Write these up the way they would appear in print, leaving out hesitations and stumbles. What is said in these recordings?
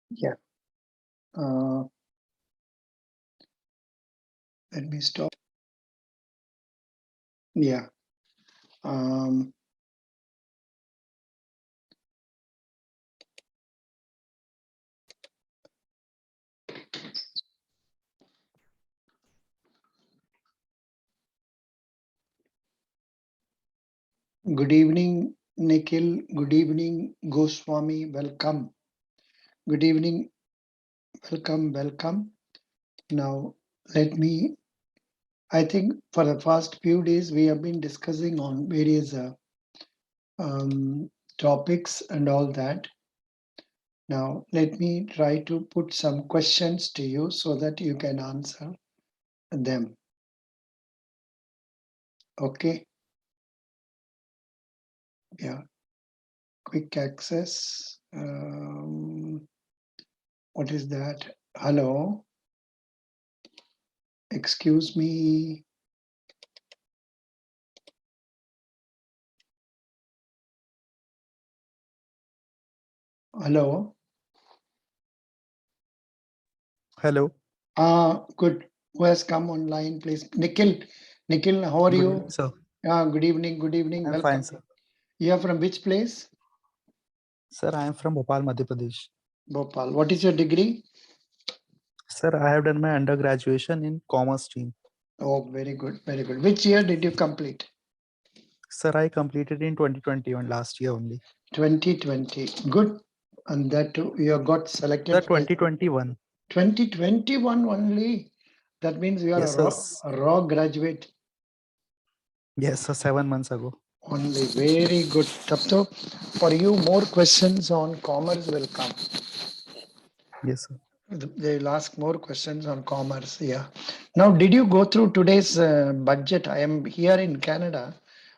Yeah. Uh, Let me stop. Yeah. Um, Good evening, Nikhil. Good evening, Goswami. Welcome. Good evening. Welcome. Now, I think for the past few days, we have been discussing on various topics and all that. Now, let me try to put some questions to you so that you can answer them. Okay. Yeah. Quick access. What is that? Hello. Excuse me. Hello. Hello. Good. Who has come online, please? Nikhil. Nikhil, how are Good you? evening, sir. Good evening. Good evening. I'm Welcome. fine, sir. You are from which place? Sir, I am from Bhopal, Madhya Pradesh. Bhopal. What is your degree? Sir, I have done my undergraduate in commerce stream. Oh, very good. Very good. Which year did you complete? Sir, I completed in 2021, last year only. 2020. Good. And that too, you have got selected. Sir, 2021. 2021 only. That means you are Yes, a raw graduate. Yes, sir, 7 months ago. Only. Very good. Tapto, for you, more questions on commerce will come. Yes, sir. They'll ask more questions on commerce. Yeah. Now, did you go through today's budget? I am here in Canada.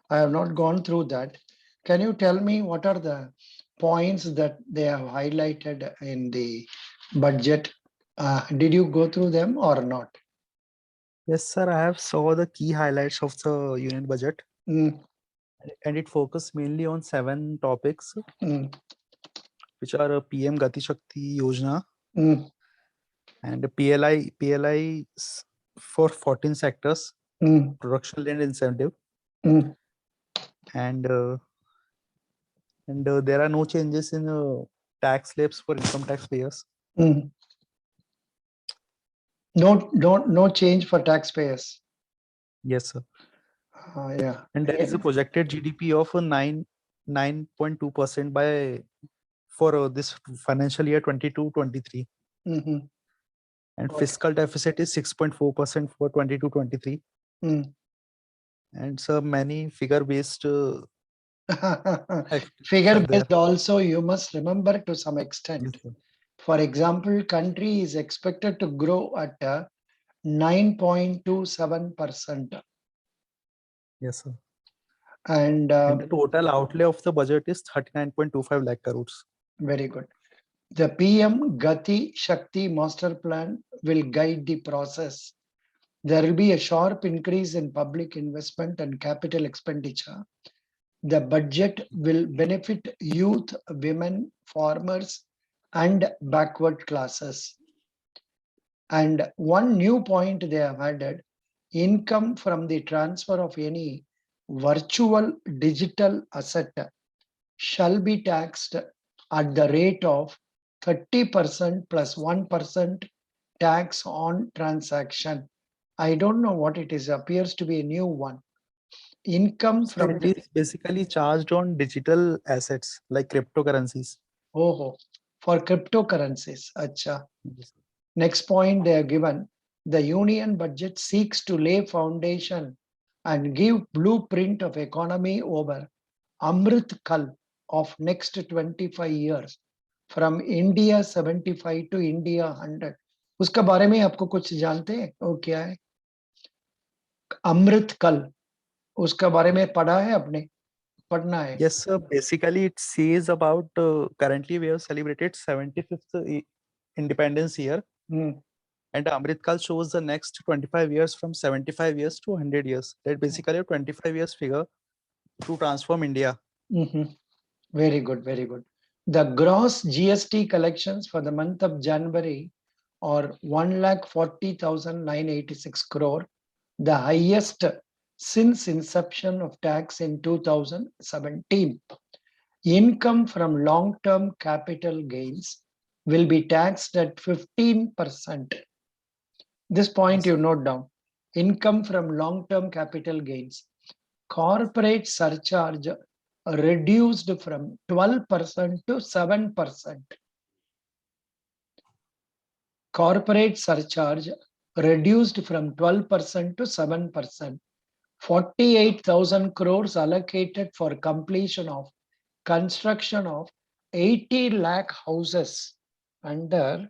I have not gone through that. Can you tell me what are the points that they have highlighted in the budget? Did you go through them or not? Yes, sir, I have saw the key highlights of the union budget. Mm, And it focused mainly on 7 topics, mm, which are PM Gati Shakti Yojana mm, and PLI for 14 sectors, mm, production linked incentive, mm. and there are no changes in tax slabs for income taxpayers. Mm. No change for taxpayers. Yes, sir. Yeah. And there is a projected GDP of 9.2% by for this financial year 22-23, Mhm. and Okay. fiscal deficit is 6.4% for 22-23. Mm. And so many figure-based Figure are there. based also you must remember to some extent. Yes, sir. For example, country is expected to grow at 9.27%. Yes, sir. And And the total outlay of the budget is 39.25 lakh crores. very good. The PM Gati Shakti master plan will guide the process. There will be a sharp increase in public investment and capital expenditure. The budget will benefit youth, women, farmers, and backward classes. And one new point they have added, income from the transfer of any virtual digital asset shall be taxed at the rate of 30% plus 1% tax on transaction. I don't know what it is, appears to be a new one. Income So from it is basically charged on digital assets like cryptocurrencies. for cryptocurrencies. Acha. Yes. Next point they are given, the union budget seeks to lay foundation and give blueprint of economy over Amrit Kal of next 25 years from India 75 to India 100. उसका बारे में आपको कुछ जानते हैं वो क्या है? अमृत कल उसका बारे में पढ़ा है आपने? पढ़ना है. Yes, sir. Basically, it says about currently we have celebrated 75th independence year. Hmm. And Amrit Kal shows the next 25 years from 75 years to 100 years. That basically a 25 years figure to transform India. Mhm. Very good, very good. The gross GST collections for the month of January are 1,40,986 crore, the highest since inception of tax in 2017. Income from long-term capital gains will be taxed at 15%. This point you note down. Income from long-term capital gains. Corporate surcharge reduced from 12% to 7%. Corporate surcharge reduced from 12% to 7%. 48,000 crores allocated for completion of construction of 80 lakh houses under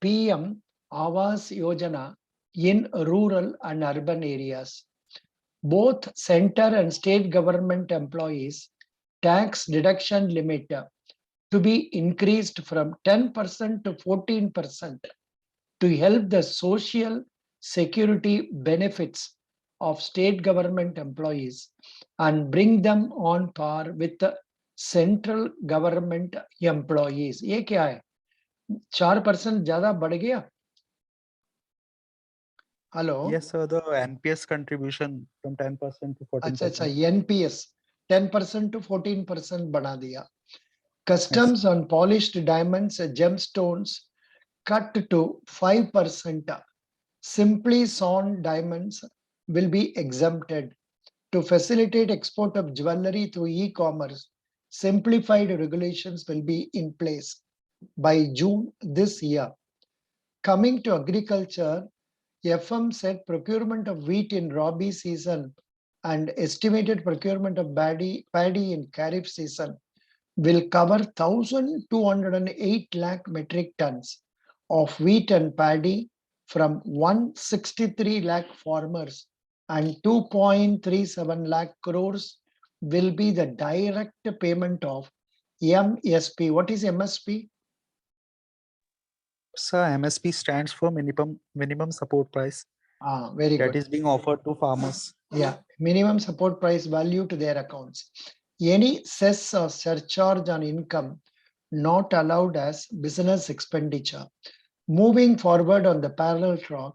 PM Awas Yojana in rural and urban areas. Both center and state government employees tax deduction limit to be increased from 10% to 14% to help the social security benefits of state government employees and bring them on par with the central government employees. ये क्या है? 4% ज्यादा बढ़ गया? Hello? Yes, sir. The NPS contribution from 10% to 14%. अच्छा, NPS 10% to 14% बढ़ा दिया. Customs on polished diamonds and gemstones cut to 5%. Simply sewn diamonds will be exempted. To facilitate export of jewelry through e-commerce, simplified regulations will be in place by June this year. Coming to agriculture, FM said procurement of wheat in Rabi season and estimated procurement of paddy in Kharif season will cover 1,208 lakh metric tons of wheat and paddy from 163 lakh farmers, and 2.37 lakh crores will be the direct payment of MSP. What is MSP? Sir, MSP stands for minimum support price. Very good. That is being offered to farmers. Yeah, minimum support price value to their accounts. Any cess or surcharge on income not allowed as business expenditure. Moving forward on the parallel track,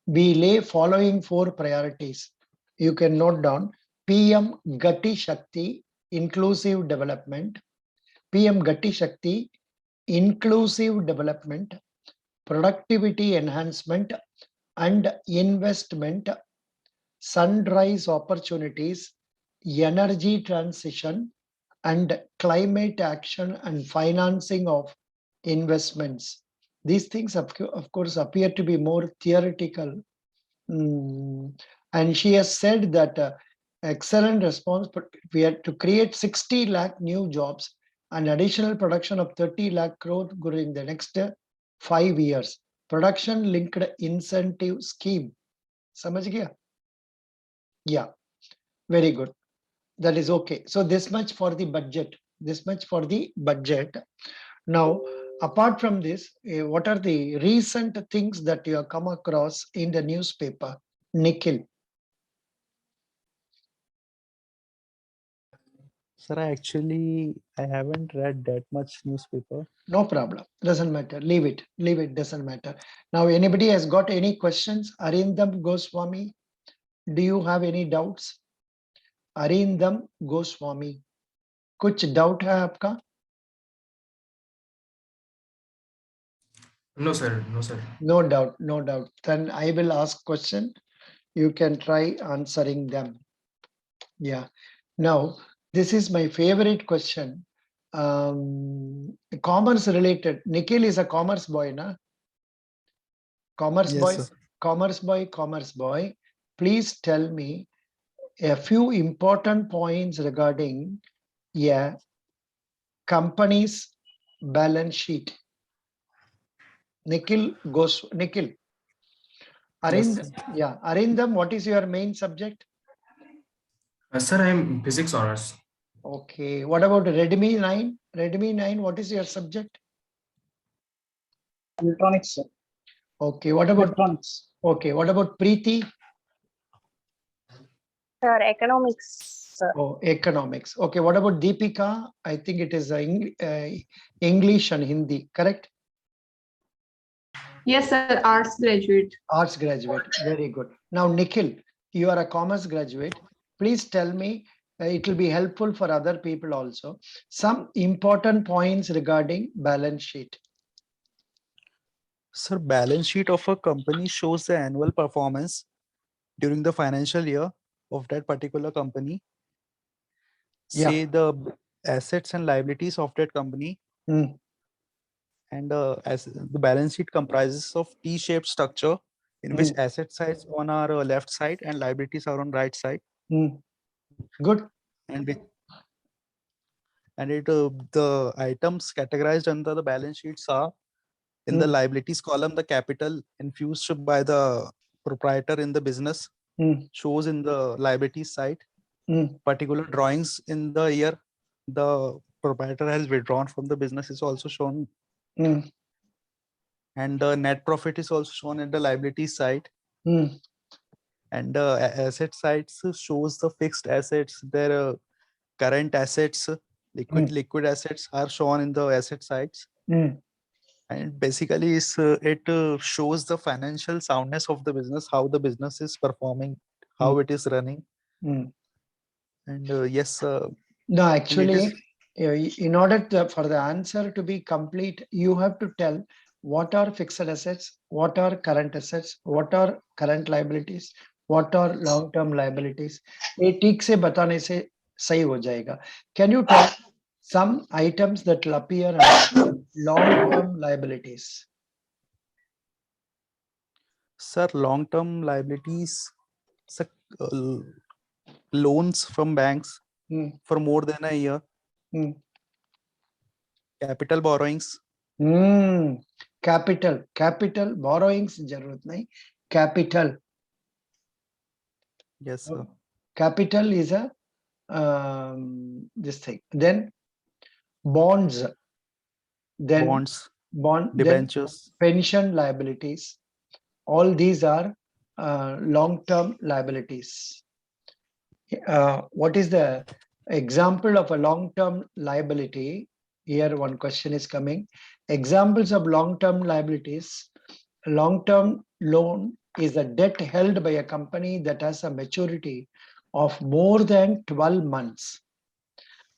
we lay following 4 priorities. You can note down: PM Gati Shakti, inclusive development, PM Gati Shakti, inclusive development, productivity enhancement and investment, sunrise opportunities, energy transition, and climate action and financing of investments. These things, of course, appear to be more theoretical. And she has said that excellent response, but we had to create 60 lakh new jobs and additional production of 30 lakh crore during the next 5 years. Production linked incentive scheme. Samajh gaya? Yeah, very good. That is okay. So this much for the budget. This much for the budget. Now, apart from this, what are the recent things that you have come across in the newspaper? Nikhil. Sir, I haven't read that much newspaper. No problem. Doesn't matter. Leave it. Leave it. Doesn't matter. Now, anybody has got any questions? Arindam Goswami, do you have any doubts? Arindam Goswami, कुछ doubt है आपका? No, sir. No, sir. No doubt. No doubt. Then I will ask question. You can try answering them. Yeah. Now, this is my favorite question. Commerce related. Nikhil is a commerce boy, na? Commerce Yes, boy, sir. commerce boy. Please tell me a few important points regarding company's balance sheet. Nikhil goes. Nikhil. Yes, Arindam, what is your main subject? Sir, I am physics honors. Okay. What about Redmi 9? Redmi 9, what is your subject? Electronics, sir. Okay. What about Electronics? Okay. What about Preeti? Sir, economics. Oh, economics. Okay, what about Deepika? I think it is English and Hindi, correct? Yes, sir. Arts graduate. Arts graduate, very good. Now, Nikhil, you are a commerce graduate. Please tell me, it will be helpful for other people also, some important points regarding balance sheet. Sir, balance sheet of a company shows the annual performance during the financial year of that particular company. Yeah. Say the assets and liabilities of that company. Mm, And as the balance sheet comprises of T-shaped structure in which asset sides on our left side and liabilities are on right side. mm. Good. And it the items categorized under the balance sheets are in the liabilities column, the capital infused by the proprietor in the business Mm, shows in the liabilities side. mm, Particular drawings in the year the proprietor has withdrawn from the business is also shown, mm, and the net profit is also shown at the liabilities side. mm, And the asset sides shows the fixed assets, their current assets, liquid assets are shown in the asset sides. mm, And basically it shows the financial soundness of the business, how the business is performing, how it is running. mm. And yes, No, and it actually, is in order for the answer to be complete, you have to tell what are fixed assets, what are current assets, what are current liabilities, what are long-term liabilities. ये ठीक से बताने से सही हो जाएगा. Can you tell some items that will appear under long-term liabilities? sir, long-term liabilities, sir, loans from banks Hmm. for more than a year, Hmm. capital borrowings. Capital borrowings जरूरत नहीं. Capital. Yes, sir. Capital is a this thing. Then bonds. Then Bonds, then debentures. pension liabilities. All these are long-term liabilities. What is the example of a long-term liability? Here one question is coming. Examples of long-term liabilities. Long-term loan is a debt held by a company that has a maturity of more than 12 months.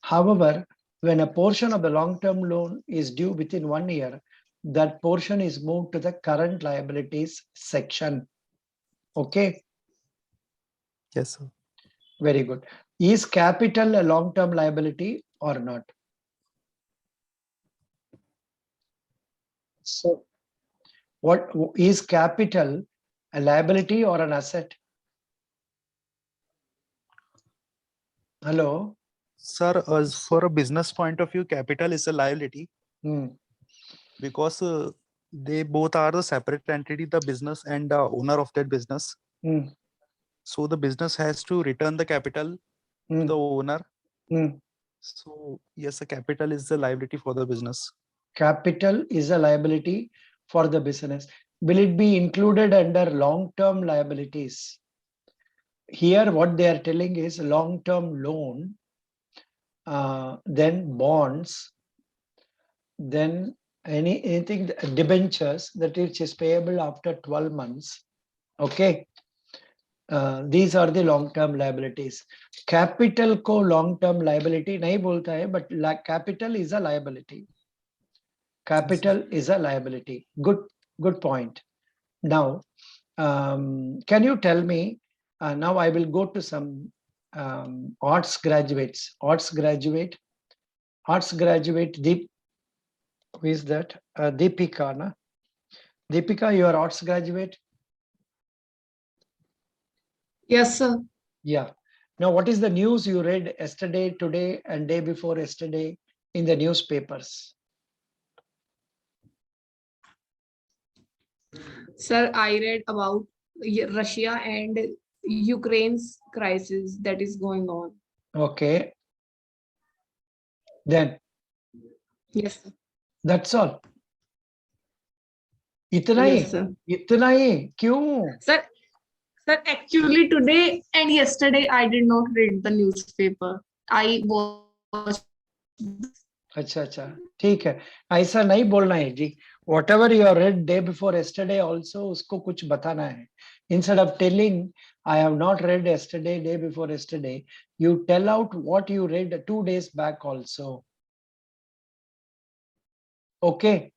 However, when a portion of the long-term loan is due within 1 year, that portion is moved to the current liabilities section. Okay, Yes, sir. very good. Is capital a long-term liability or not? So, what is capital a liability or an asset? Hello? Sir, as for a business point of view, capital is a liability Hmm. because they both are the separate entity, the business and the owner of that business. Hmm. So the business has to return the capital to the owner. Hmm. So yes, the capital is the liability for the business. Capital is a liability for the business. Will it be included under long-term liabilities? Here, what they are telling is long-term loan, then bonds, then anything, debentures that which is payable after 12 months. Okay. These are the long-term liabilities. Capital को long-term liability नहीं बोलता है, but capital is a liability. Capital is a liability. Good point. Now, can you tell me, now I will go to some arts graduates. Arts graduate, who is that? Deepika, na? Deepika, you are arts graduate? Yes, sir. Yeah. Now, what is the news you read yesterday, today, and day before yesterday in the newspapers? Sir, I read about Russia and Ukraine's crisis that is going on. Okay. Then, Yes, sir. that's all. इतना ही? Yes, sir. इतना ही? क्यों? Sir, Sir, actually today and yesterday I did not read the newspaper. I watched. अच्छा अच्छा ठीक है, ऐसा नहीं बोलना है जी. Whatever you have read day before yesterday also उसको कुछ बताना है. Instead of telling I have not read yesterday, day before yesterday, you tell out what you read 2 days back also. Okay.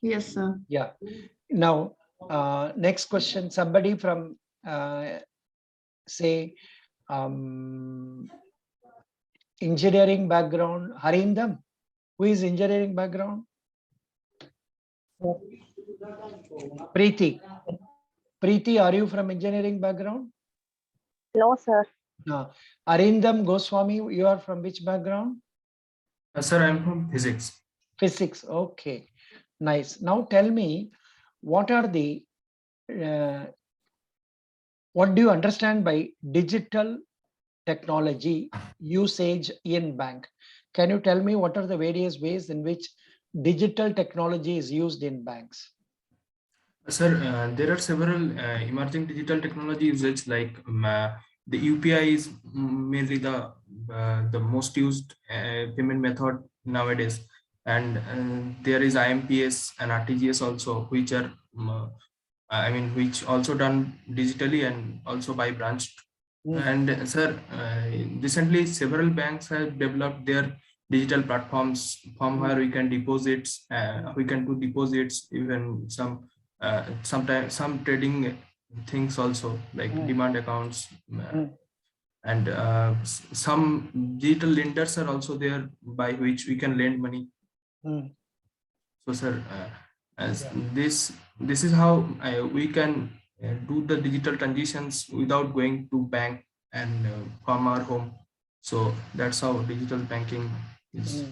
Yes, sir. Yeah. Now, next question. Somebody from say engineering background. Harindam, who is engineering background? Preeti. Preeti, are you from engineering background? No, sir. No. Arindam Goswami, you are from which background? Sir, I'm from physics. Physics. Okay. Nice. Now tell me, what are the what do you understand by digital technology usage in bank? Can you tell me what are the various ways in which digital technology is used in banks? Sir, there are several emerging digital technology usage like the UPI is mainly the most used payment method nowadays, and there is IMPS and RTGS also, which are which also done digitally and also by branch. And sir, recently several banks have developed their digital platforms from where we can deposits, we can do deposits, even sometimes some trading things also like demand accounts, and some digital lenders are also there by which we can lend money. So sir, as this is how we can do the digital transitions without going to bank and from our home. So that's how digital banking is.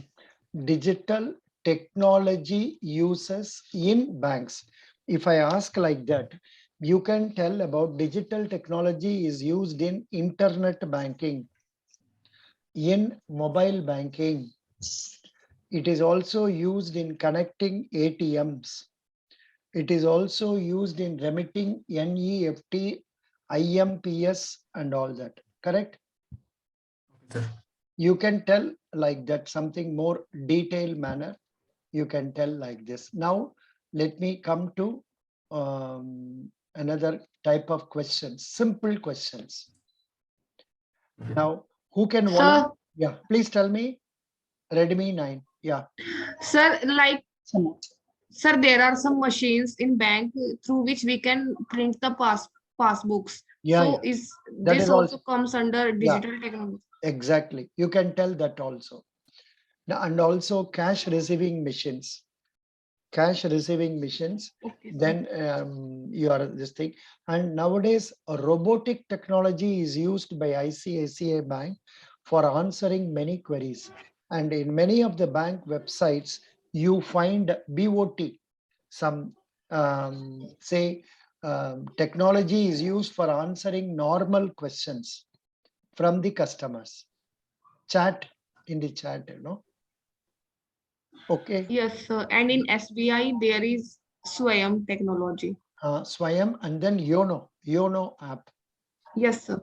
Digital technology uses in banks. If I ask like that, you can tell about digital technology is used in internet banking, in mobile banking. It is also used in connecting ATMs. It is also used in remitting NEFT, IMPS and all that, correct? Sir. You can tell like that, something more detailed manner. You can tell like this. Now, let me come to another type of questions, simple questions. Okay. Now, who can Sir, yeah, please tell me. Redmi 9. Yeah. sir, like, sir, there are some machines in bank through which we can print the passbooks. Yeah, So yeah. is That this is also also comes under digital technology? exactly. You can tell that also. Now, and also cash receiving machines. Cash receiving machines. Okay, sir. Then you are this thing. And nowadays, robotic technology is used by ICICI Bank for answering many queries. And in many of the bank websites, you find BOT. Some technology is used for answering normal questions from the customers. Chat in the chat, you know. Okay. Yes, sir. And in SBI, there is Swayam technology. Swayam and then Yono app. Yes, sir.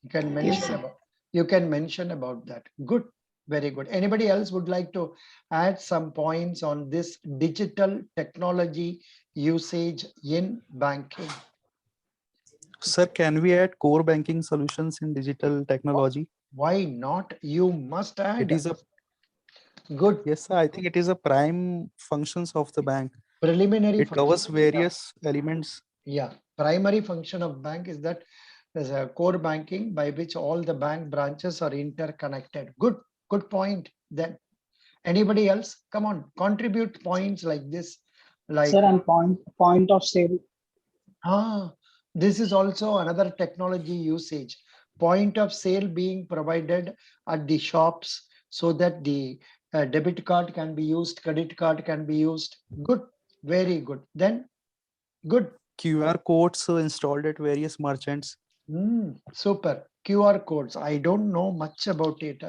You can Yes, mention sir. about. You can mention about that. Good, very good. Anybody else would like to add some points on this digital technology usage in banking? Sir, can we add core banking solutions in digital technology? Why not? You must add. It is a Good. yes, sir, I think it is a prime functions of the bank. Preliminary It covers function. various elements. Yeah, primary function of bank is that there's a core banking by which all the bank branches are interconnected. Good point. Then anybody else? Come on, contribute points like this. Like Sir, and point of sale. This is also another technology usage. Point of sale being provided at the shops so that the debit card can be used, credit card can be used. Good, very good. Then good. QR codes installed at various merchants. Super. QR codes. I don't know much about it.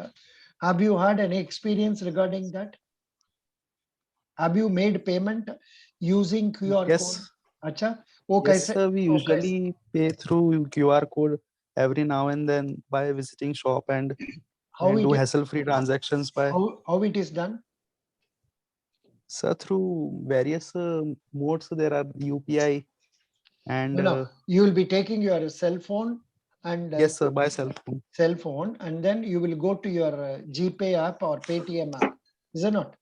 Have you had any experience regarding that? Have you made payment using QR Yes. code? Acha, Okay, Yes, sir, we okay. usually pay through QR code every now and then by visiting shop and How do it, hassle-free transactions by, how it is done? sir, through various modes. There are UPI and No, you will be taking your cell phone and yes, sir, by cell phone. and then you will go to your GPay app or Paytm app. Is it not?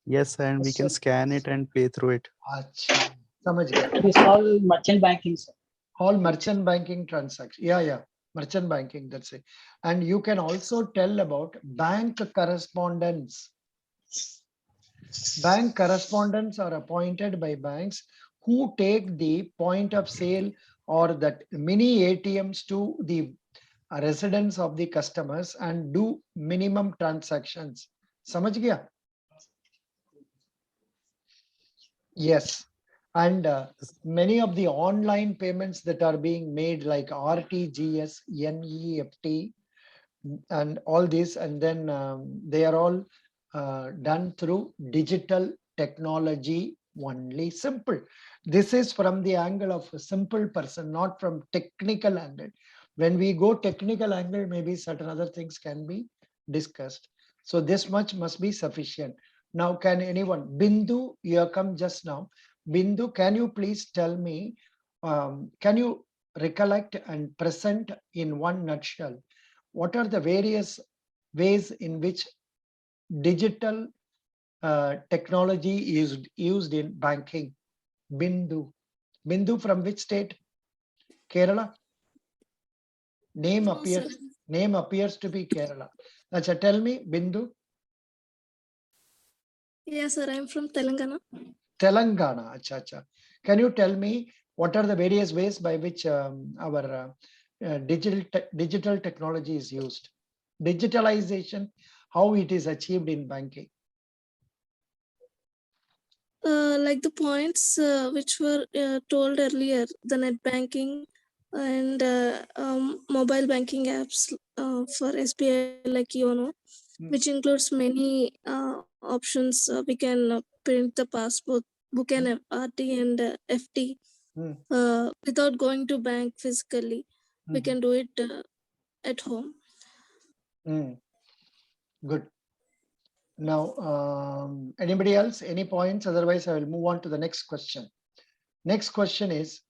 Yes, and we can scan it and pay through it. अच्छा, समझ गया. It is all merchant banking, sir. All merchant banking transactions. Yeah, merchant banking. That's it. And you can also tell about bank correspondents. Bank correspondents are appointed by banks who take the point of sale or that mini ATMs to the residents of the customers and do minimum transactions. समझ गया? Yes. And many of the online payments that are being made like RTGS, NEFT, and all this, and then they are all done through digital technology only. Simple. This is from the angle of a simple person, not from technical angle. When we go technical angle, maybe certain other things can be discussed. So this much must be sufficient. Now, can anyone, Bindu, you have come just now. Bindu, can you please tell me, can you recollect and present in one nutshell, what are the various ways in which digital technology is used in banking? Bindu. Bindu from which state? Kerala? Name appears to be Kerala. Acha, tell me, Bindu. Yes, sir. I'm from Telangana. Telangana. Acha. Can you tell me what are the various ways by which our digital technology is used? Digitalization, how it is achieved in banking? Like the points which were told earlier, the net banking and mobile banking apps for SBI, like which includes many options. We can print the passport, book an RT and FT without going to bank physically. We can do it at home. Good. Now, anybody else, any points? Otherwise, I will move on to the next question. Next question is,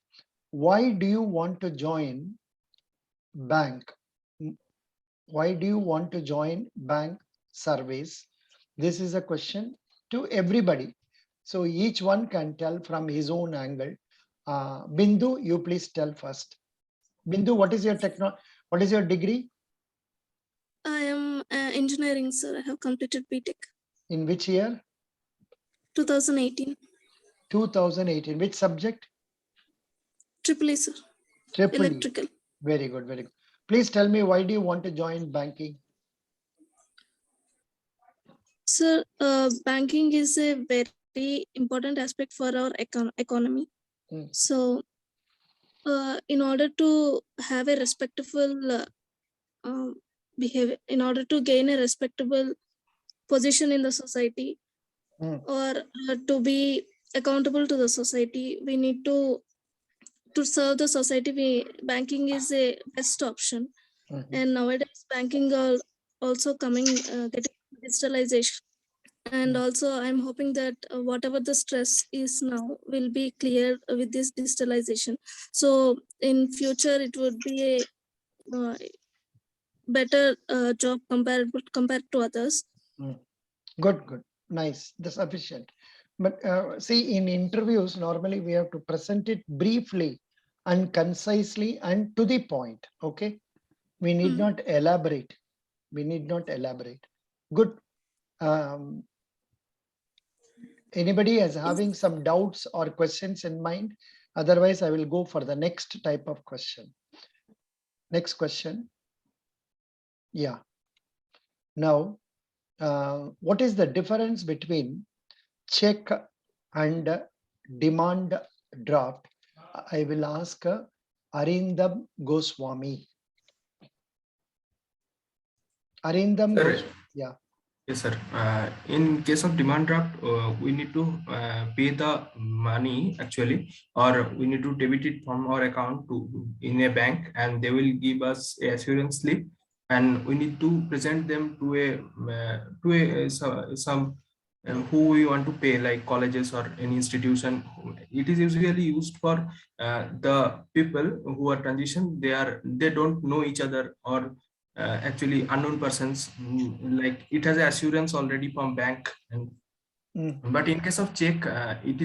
why do you want to join bank? Why do you want to join bank service? This is a question to everybody. So each one can tell from his own angle. Bindu, you please tell first. Bindu, what is your degree? I am engineering, sir. I have completed BTech. In which year? 2018. 2018. Which subject? EEE, sir. Triple E. Electrical. Very good, very good. Please tell me, why do you want to join banking? Sir, banking is a very important aspect for our economy. So, in order to have a respectable behavior, in order to gain a respectable position in the society, or to be accountable to the society, we need to serve the society. Banking is a best option. And nowadays banking are also coming, getting digitalization. And also I'm hoping that whatever the stress is now will be cleared with this digitalization. So in future it would be a better job compared to others. Good. Nice. That's sufficient. But see, in interviews, normally we have to present it briefly and concisely and to the point. Okay. We need not elaborate. Good. Anybody is having some doubts or questions in mind? Otherwise, I will go for the next type of question. Next question. Yeah. Now, what is the difference between check and demand draft? I will ask Arindam Goswami. Arindam, Sir, yeah. Yes, sir. In case of demand draft, we need to pay the money actually, or we need to debit it from our account to in a bank, and they will give us a assurance slip, and we need to present them to some who we want to pay, like colleges or any institution. It is usually used for the people who are transition. They don't know each other, or actually unknown persons, like it has assurance already from bank. And but in case of check, it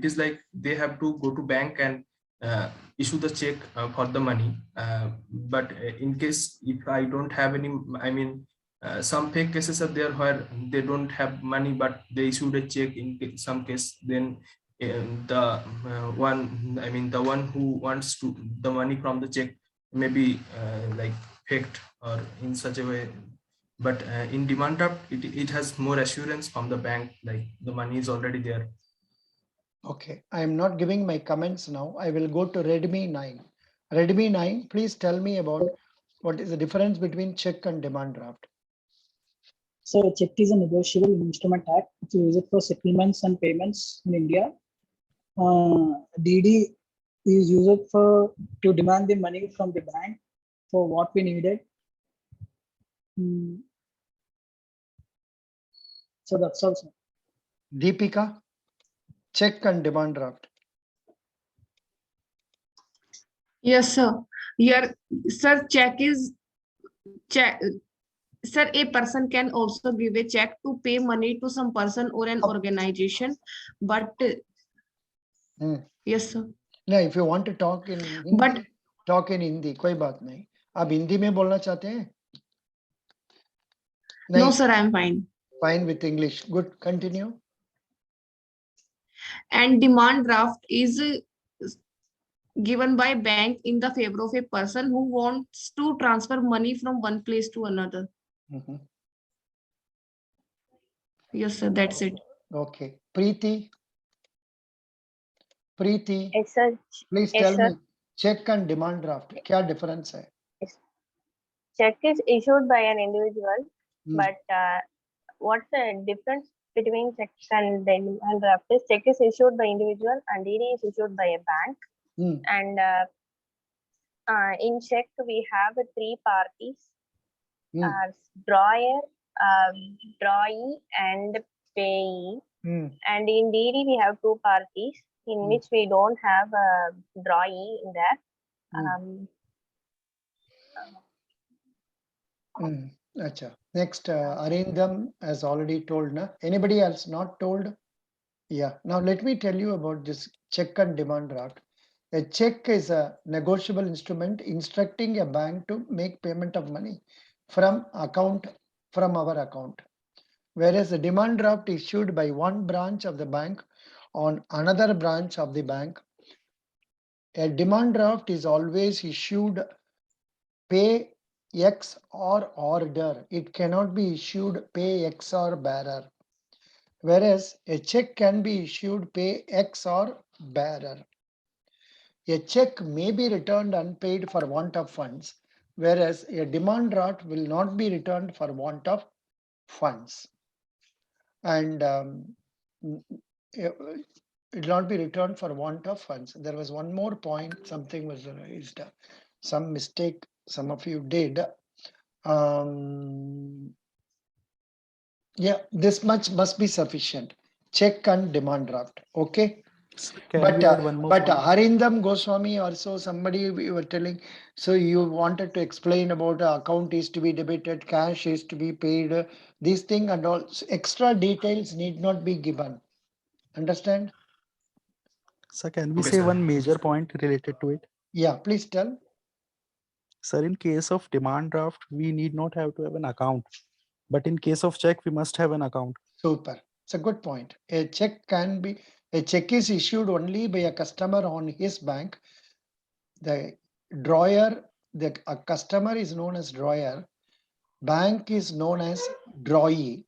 is like they have to go to bank and issue the check for the money. But in case if I don't have any, I mean, some fake cases are there where they don't have money but they issued a check in some case. Then the one who wants to the money from the check maybe like faked or in such a way. But in demand draft, it has more assurance from the bank, like the money is already there. Okay, I am not giving my comments now. I will go to Redmi 9. Redmi 9, please tell me about what is the difference between check and demand draft. So check is a negotiable instrument act which is used for settlements and payments in India. DD is used to demand the money from the bank for what we needed. So that's all, sir. Deepika, check and demand draft. Yes, sir. Here, sir, check. Sir, a person can also give a check to pay money to some person or an organization, but yes, sir. No, if you want to talk in Hindi, But talk in Hindi, कोई बात नहीं. आप हिंदी में बोलना चाहते हैं? no, नहीं, sir, I am fine. fine with English. Good, continue. And demand draft is given by bank in the favor of a person who wants to transfer money from one place to another. Yes, sir, that's it. Okay, Preeti. Preeti, Yes, sir. please Yes, tell sir. me check and demand draft. क्या difference है? Check is issued by an individual, but what's the difference between check and demand draft? Is check is issued by individual and DD is issued by a bank. And in check we have three parties: drawer, drawee, and payee. And in DD we have two parties in which we don't have a drawee in there. Acha. Next, Arindam has already told. Na? Anybody else not told? Yeah. Now let me tell you about this check and demand draft. A check is a negotiable instrument instructing a bank to make payment of money from our account. Whereas a demand draft issued by one branch of the bank on another branch of the bank. A demand draft is always issued pay X or order. It cannot be issued pay X or bearer. Whereas a check can be issued pay X or bearer. A check may be returned unpaid for want of funds, whereas a demand draft will not be returned for want of funds. And it will not be returned for want of funds. There was one more point, something was raised, some mistake some of you did. Yeah, this much must be sufficient. Check and demand draft. Okay. Can we add one more but point? Arindam Goswami also somebody we were telling. So you wanted to explain about account is to be debited, cash is to be paid, these thing and all extra details need not be given. Understand? Sir, can we Okay, say sir. one major point related to it? Yeah, please tell. Sir, in case of demand draft, we need not have to have an account. But in case of check, we must have an account. Super. It's a good point. A check is issued only by a customer on his bank. The drawer, a customer is known as drawer. Bank is known as drawee.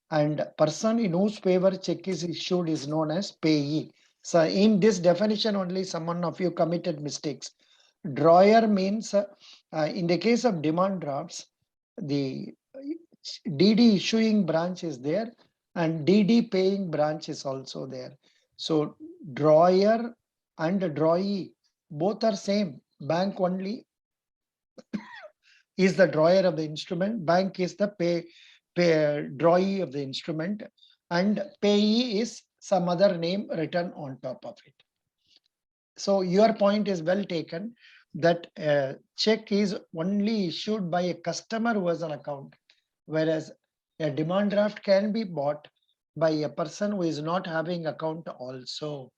And person in whose favor check is issued is known as payee. So in this definition only someone of you committed mistakes. Drawer means in the case of demand drafts, the DD issuing branch is there and DD paying branch is also there. So drawer and drawee both are same. Bank only is the drawer of the instrument. Bank is the drawee of the instrument, and payee is some other name written on top of it. So your point is well taken that check is only issued by a customer who has an account, whereas a demand draft can be bought by a person who is not having account also.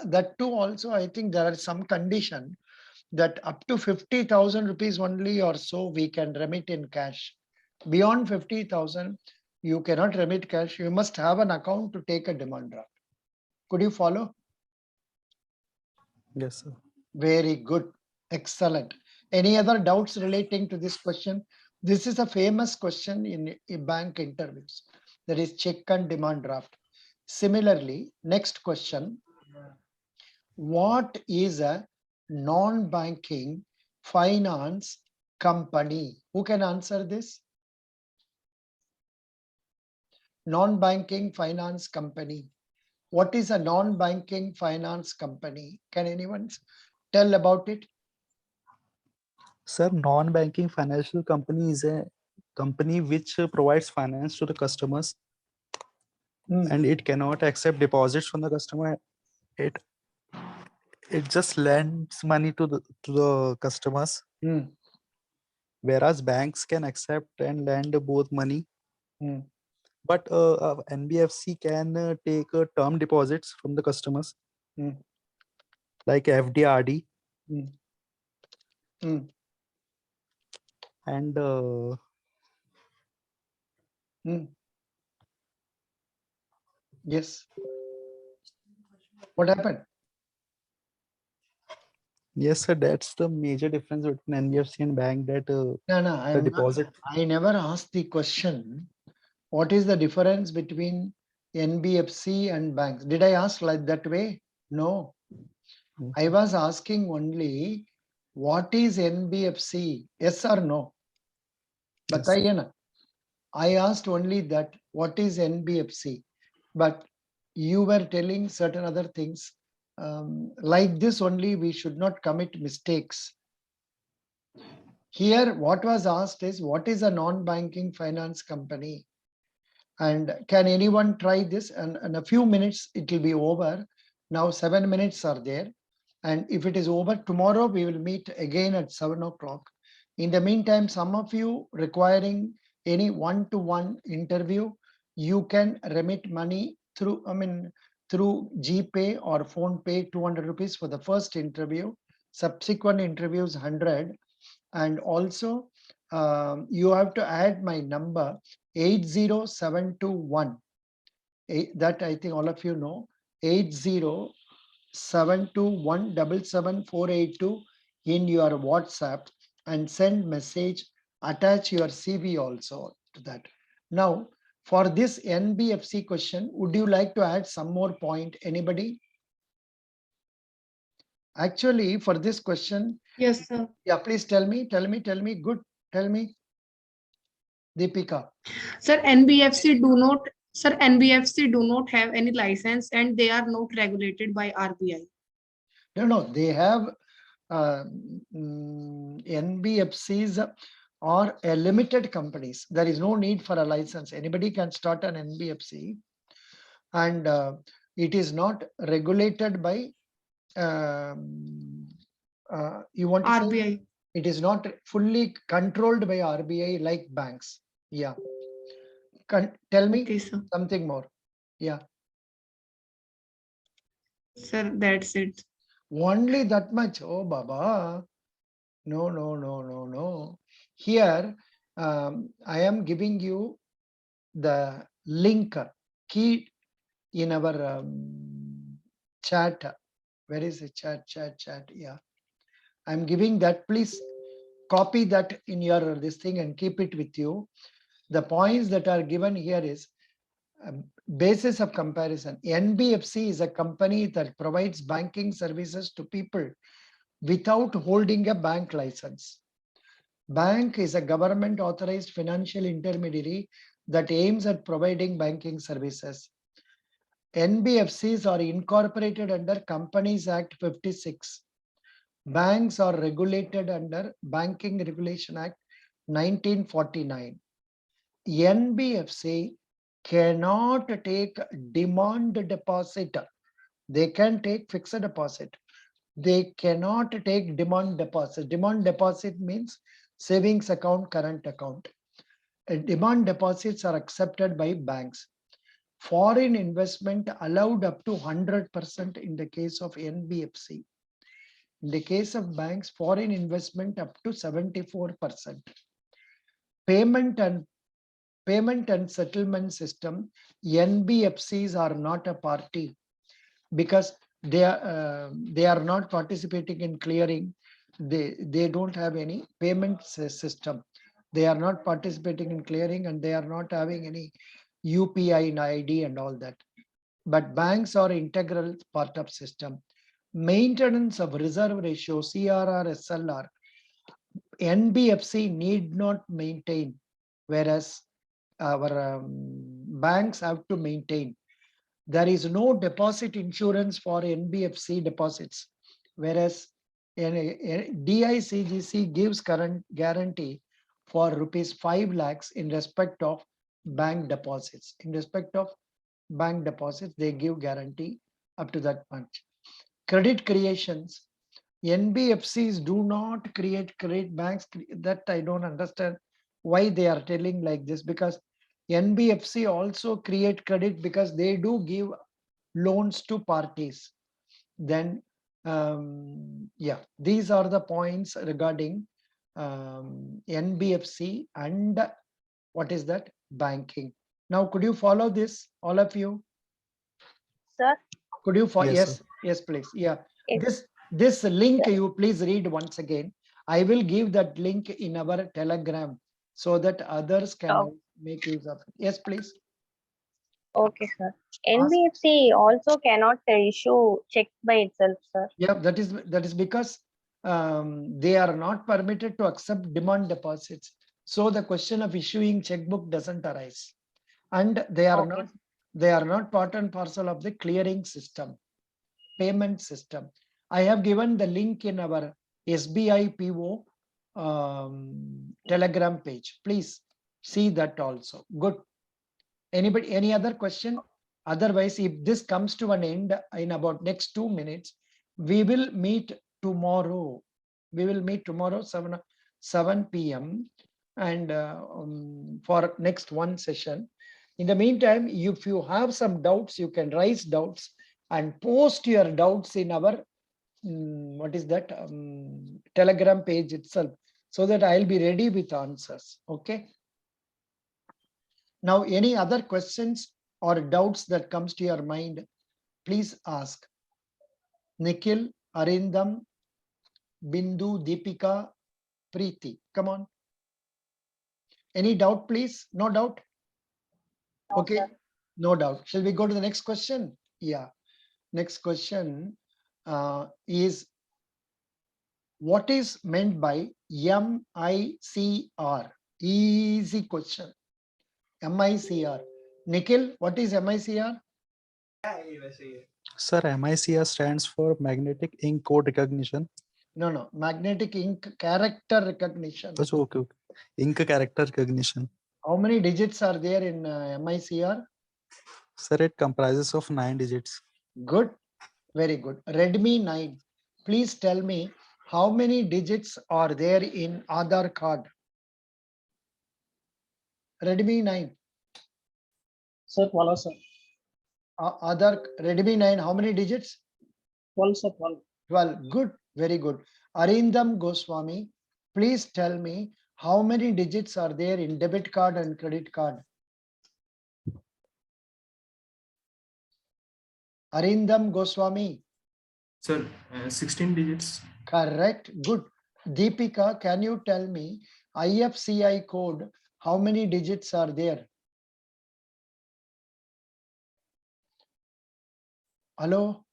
That too also, I think there are some condition that up to 50,000 rupees only or so we can remit in cash. Beyond 50,000, you cannot remit cash. You must have an account to take a demand draft. Could you follow? Yes, sir. Very good. Excellent. Any other doubts relating to this question? This is a famous question in bank interviews. That is check and demand draft. Similarly, next question. What is a non-banking finance company? Who can answer this? Non-banking finance company. What is a non-banking finance company? Can anyone tell about it? Sir, non-banking financial company is a company which provides finance to the customers and it cannot accept deposits from the customer. It just lends money to the customers. Whereas banks can accept and lend both money. But NBFC can take term deposits from the customers like FDRD. And yes. What happened? yes, sir, that's the major difference between NBFC and bank, that the deposit. I never asked the question. What is the difference between NBFC and banks? Did I ask like that way? No. I was asking only what is NBFC? Yes or no? But I asked only that what is NBFC? But you were telling certain other things. Like this only, we should not commit mistakes. Here, what was asked is, what is a non-banking finance company? And can anyone try this? And in a few minutes, it will be over. Now 7 minutes are there. And if it is over, tomorrow we will meet again at 7 o'clock. In the meantime, some of you requiring any one-to-one interview, you can remit money through, through GPay or PhonePe, 200 rupees for the first interview. Subsequent interviews, 100. And also, you have to add my number 80721. That I think all of you know. 80721777482 in your WhatsApp and send message. Attach your CV also to that. Now, for this NBFC question, would you like to add some more point? Anybody? Actually, for this question. Yes, sir. Yeah, please tell me. Good. Tell me. Deepika. Sir, NBFC do not have any license and they are not regulated by RBI. No, they have NBFCs are a limited companies. There is no need for a license. Anybody can start an NBFC, and it is not regulated by you want to RBI. say it is not fully controlled by RBI like banks. Yeah. Tell me something more. Yeah. Sir, that's it. Only that much. Oh, Baba. No. Here, I am giving you the link key in our chat. Where is the chat? Yeah. I'm giving that. Please copy that in your this thing and keep it with you. The points that are given here is basis of comparison. NBFC is a company that provides banking services to people without holding a bank license. Bank is a government authorized financial intermediary that aims at providing banking services. NBFCs are incorporated under Companies Act 56. Banks are regulated under Banking Regulation Act 1949. NBFC cannot take demand deposit. They can take fixed deposit. They cannot take demand deposit. Demand deposit means savings account, current account. Demand deposits are accepted by banks. Foreign investment allowed up to 100% in the case of NBFC. In the case of banks, foreign investment up to 74%. Payment and settlement system, NBFCs are not a party because they are not participating in clearing. They don't have any payment system. They are not participating in clearing and they are not having any UPI ID and all that. But banks are integral part of system. Maintenance of reserve ratio, CRR, SLR, NBFC need not maintain, whereas our banks have to maintain. There is no deposit insurance for NBFC deposits, whereas DICGC gives current guarantee for rupees 5 lakhs in respect of bank deposits. In respect of bank deposits, they give guarantee up to that much. Credit creations, NBFCs do not create credit, banks. That I don't understand why they are telling like this, because NBFC also create credit because they do give loans to parties. Then yeah, these are the points regarding NBFC and what is that, banking. Now could you follow this, all of you? Sir, Could you follow? Yes, Yes, yes, please. Yeah, Yes. this link you please read once again. I will give that link in our Telegram so that others can Oh. make use of it. Yes, please. Okay, sir. NBFC also cannot issue check by itself, sir. Yeah, that is because they are not permitted to accept demand deposits. So the question of issuing checkbook doesn't arise, and they are not part and parcel of the clearing system, payment system. I have given the link in our SBI PO Telegram page. Please see that also. Good. Anybody, any other question? Otherwise, if this comes to an end in about next 2 minutes, we will meet tomorrow. We will meet tomorrow 7 p.m. and for next one session. In the meantime, if you have some doubts, you can raise doubts and post your doubts in our what is that Telegram page itself, so that I'll be ready with answers. Okay. Now, any other questions or doubts that comes to your mind, please ask. Nikhil, Arindam, Bindu, Deepika, Preeti, come on. Any doubt, please? No doubt? No, Okay, sir. no doubt. Shall we go to the next question? Yeah. Next question is, what is meant by MICR? Easy question. MICR. Nikhil, what is MICR? Sir, MICR stands for Magnetic Ink Code Recognition. No, magnetic ink character recognition. Okay. Ink character recognition. How many digits are there in MICR? Sir, it comprises of 9 digits. Good, very good. Redmi 9. Please tell me how many digits are there in Aadhaar card? Redmi 9. Sir, 12, sir. Aadhaar Redmi 9, how many digits? 12, sir, 12. 12. Good, very good. Arindam Goswami, please tell me how many digits are there in debit card and credit card? Arindam Goswami. Sir, 16 digits. Correct. Good. Deepika, can you tell me IFCI code, how many digits are there? Hello?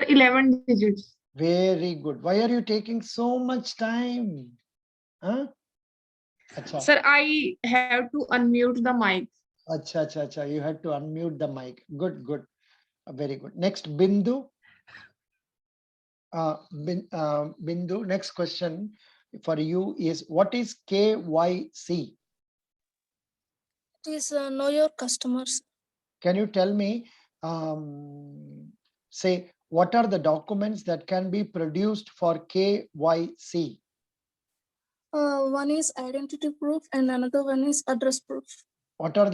11 digits. Very good. Why are you taking so much time? Huh? Acha. Sir, I have to unmute the mic. Acha. You had to unmute the mic. Good. Very good. Next, Bindu. Bindu, next question for you is, what is KYC? It is know your customers. Can you tell me, say, what are the documents that can be produced for KYC? One is identity proof and another one is address proof. What are the